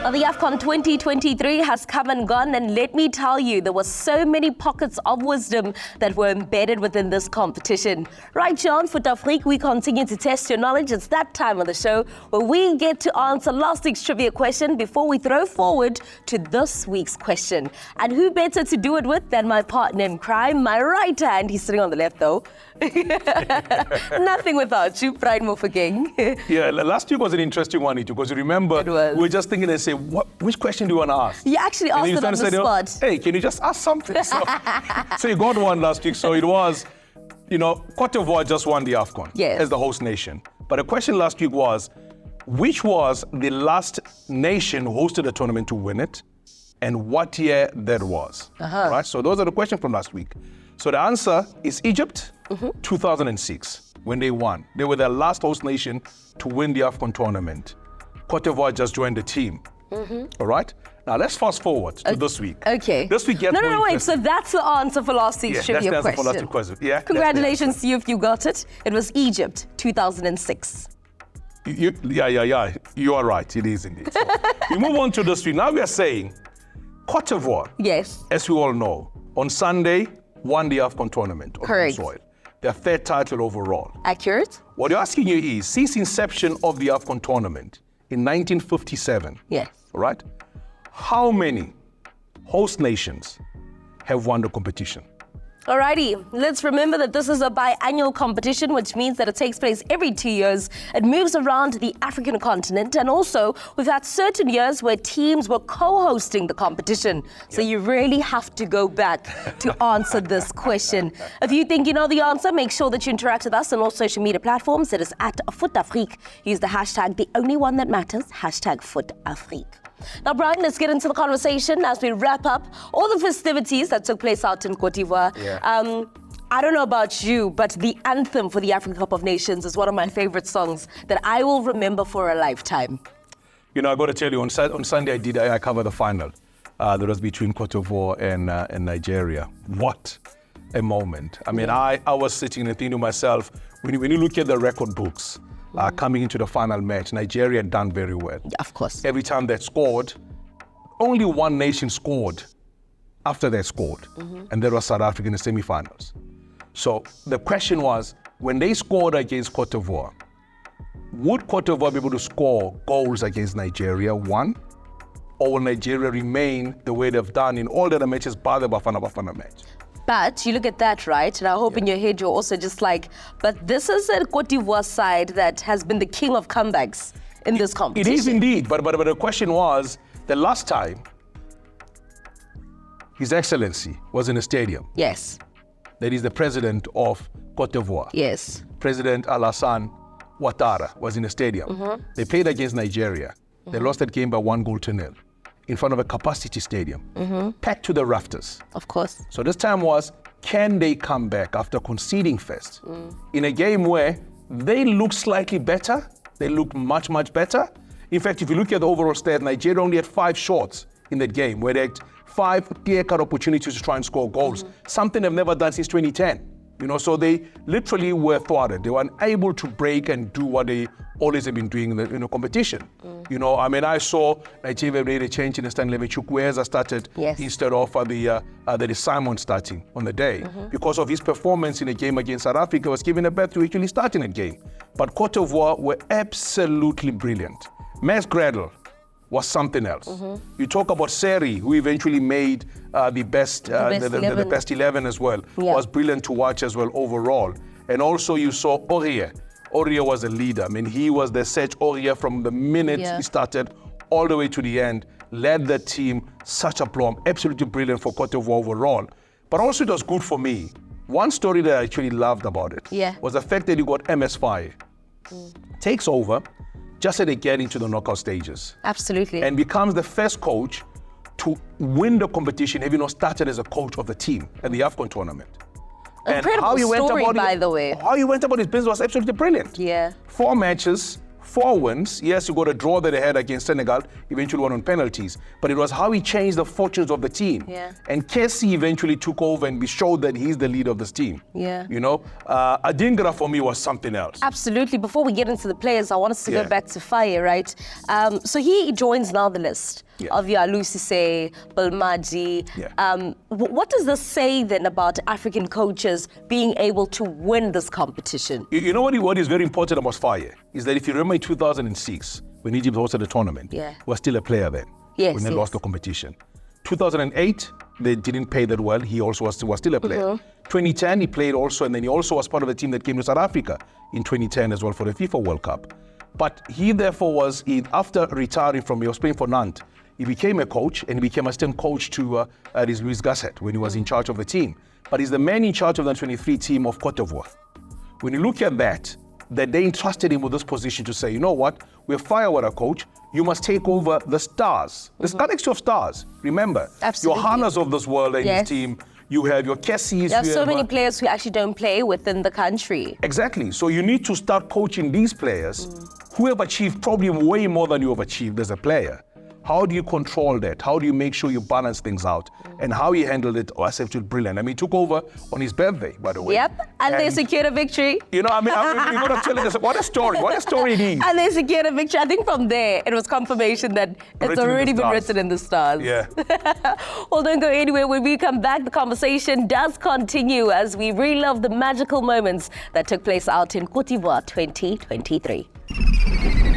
Well, the Afcon 2023 has come and gone, and let me tell you, there were so many pockets of wisdom that were embedded within this competition. Right, John, Fut-Afrique, we continue to test your knowledge. It's that time of the show where we get to answer last week's trivia question before we throw forward to this week's question. And who better to do it with than my partner in crime, my right hand. He's sitting on the left, though. Nothing without you, Pride Mofokeng. Yeah, last week was an interesting one, because you remember, we were just thinking and say, which question do you want to ask? You actually asked it on the spot. Hey, can you just ask something? So you got one last week. So it was, Cote d'Ivoire just won the Afcon as the host nation. But the question last week was, which was the last nation who hosted a tournament to win it, and what year that was? Right. So those are the questions from last week. So the answer is Egypt, 2006, when they won. They were the last host nation to win the Afcon tournament. Cote d'Ivoire just joined the team. All right? Now let's fast forward to this week. Okay. This week gets No, wait. So that's the answer for last week's trivia that's the answer question. for last week's question. Yeah. Congratulations to you if you got it. It was Egypt, 2006. Yeah. You are right. It is indeed. So we move on to this week. Now we are saying Cote d'Ivoire, as we all know, on Sunday won the Afcon tournament on home soil. Their third title overall. Accurate. What you're asking you is, since inception of the Afcon tournament in 1957, all right, how many host nations have won the competition? Alrighty, let's remember that this is a biannual competition, which means that it takes place every 2 years. It moves around the African continent, and also we've had certain years where teams were co-hosting the competition. So you really have to go back to answer this question. If you think you know the answer, make sure that you interact with us on all social media platforms. It is at Fut-Afrique. Use the hashtag, the only one that matters, hashtag Fut-Afrique. Now, Brian, let's get into the conversation as we wrap up all the festivities that took place out in Cote d'Ivoire. I don't know about you, but the anthem for the African Cup of Nations is one of my favorite songs that I will remember for a lifetime. I got to tell you, on Sunday I covered the final. That was between Cote d'Ivoire and Nigeria. What a moment. I mean, I was sitting and thinking to myself, when you look at the record books, coming into the final match, Nigeria had done very well. Of course. Every time they scored, only one nation scored after they scored, and that was South Africa in the semi-finals. So the question was, when they scored against Cote d'Ivoire, would Cote d'Ivoire be able to score goals against Nigeria, one? Or will Nigeria remain the way they've done in all the other matches by the Bafana match? But you look at that, right? And I hope in your head you're also just like, but this is a Cote d'Ivoire side that has been the king of comebacks in this competition. It is indeed, but the question was, the last time His Excellency was in a stadium. Yes. That is the president of Cote d'Ivoire. Yes. President Alassane Ouattara was in a stadium. They played against Nigeria. They lost that game by 1-0 in front of a capacity stadium, packed to the rafters. Of course. So this time was, can they come back after conceding first in a game where they look slightly better? They look much, much better. In fact, if you look at the overall stat, Nigeria only had 5 shots in that game, where they had 5 clear-cut opportunities to try and score goals, something they've never done since 2010. So they literally were thwarted. They were unable to break and do what they always have been doing in the competition. I saw Nigeria made a change in the starting 11. Chukwueze started instead of the Simon starting on the day. Because of his performance in the game against South Africa, was given a bet to actually start in a game. But Cote d'Ivoire were absolutely brilliant. Max Gradel was something else. You talk about Seri, who eventually made the best 11 as well. Was brilliant to watch as well overall. And also you saw Aurier. Aurier was a leader. I mean, he was the Serge Aurier from the minute he started all the way to the end, led the team, such aplomb, absolutely brilliant for Cote d'Ivoire overall. But also it was good for me. One story that I actually loved about it was the fact that you got MS Faye. Takes over just as they get into the knockout stages. Absolutely. And becomes the first coach to win the competition, having not started as a coach of the team at the Afcon tournament. Incredible story, by the way. How he went about his business was absolutely brilliant. 4 matches, 4 wins. Yes, you got a draw that they had against Senegal, eventually won on penalties. But it was how he changed the fortunes of the team. Yeah. And Kessie eventually took over and showed that he's the leader of this team. Yeah. You know, Adingra for me was something else. Absolutely. Before we get into the players, I want us to Yeah. go back to Faye, right? So he joins now the list Yeah. of your Alusise, Belmadi. Yeah. What does this say then about African coaches being able to win this competition? You know what is very important about Faye is that if you remember in 2006, when Egypt hosted the tournament, Yeah. he was still a player then. Yes, when they yes. lost the competition. 2008, they didn't pay that well. He also was still a player. 2010, he played also, and then he also was part of the team that came to South Africa in 2010 as well for the FIFA World Cup. But he therefore was, after retiring from, he was playing for Nantes, he became a coach, and he became assistant coach to Luis Gasset when he was in charge of the team. But he's the man in charge of the 23 team of Cote d'Ivoire. When you look at that they entrusted him with this position to say, you know what, we're firewater a coach, you must take over the stars. There's galaxy of stars, remember. Absolutely. Your Hanas of this world in Yes. this team, you have your Kessies. There are so many players who actually don't play within the country. Exactly, so you need to start coaching these players who have achieved probably way more than you have achieved as a player. How do you control that? How do you make sure you balance things out? And how he handled it was absolutely brilliant. I mean, he took over on his birthday, by the way. Yep, and they secured a victory. You know, you got to tell us, what a story it is. And they secured a victory. I think from there, it was confirmation that it's Written in already the been stars. written in the stars. Yeah. Well, don't go anywhere. When we come back, the conversation does continue as we relive the magical moments that took place out in Cote d'Ivoire 2023.